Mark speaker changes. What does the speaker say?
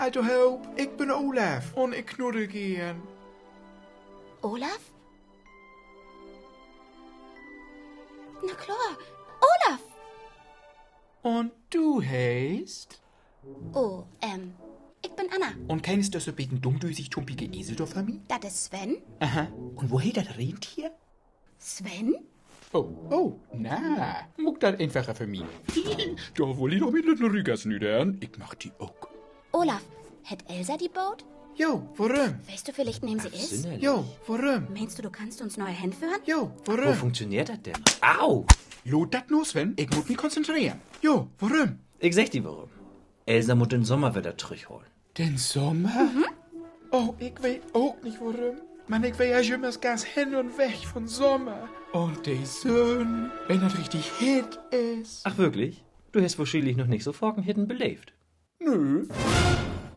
Speaker 1: Also help, ik ben Olaf en ik knuddel gern.
Speaker 2: Olaf? Na klar, Olaf!
Speaker 1: Und du heißt?
Speaker 2: Oh, ich bin Anna.
Speaker 1: Und kennst du so ein dummdüsig tumpige Eseldorf für mich?
Speaker 2: Das ist Sven.
Speaker 1: Aha. Und woher das Rentier?
Speaker 2: Sven?
Speaker 1: Oh, na, muck das einfacher für mich. Da will ich doch mit den Rügers nüdern. Ich mach die auch.
Speaker 2: Olaf, hat Elsa die Boot?
Speaker 1: Jo, warum?
Speaker 2: Weißt du vielleicht, neben sie ist?
Speaker 3: Sinnerlich.
Speaker 1: Jo, warum?
Speaker 2: Meinst du kannst uns neue Hände führen?
Speaker 1: Jo,
Speaker 3: Wo
Speaker 1: warum?
Speaker 3: funktioniert das denn? Au!
Speaker 1: Lot dat nur, Sven? Ich muss mich konzentrieren. Jo, warum?
Speaker 3: Ich sag dir warum. Elsa muss den Sommer wieder zurückholen.
Speaker 1: Den Sommer? Oh, ich weiß auch nicht warum. Man, ich will ja immer ganz hin und weg von Sommer. Und die Sonne, wenn das richtig hit ist.
Speaker 3: Ach wirklich? Du hast wahrscheinlich noch nicht so Forkenhitten belebt.
Speaker 1: Nö.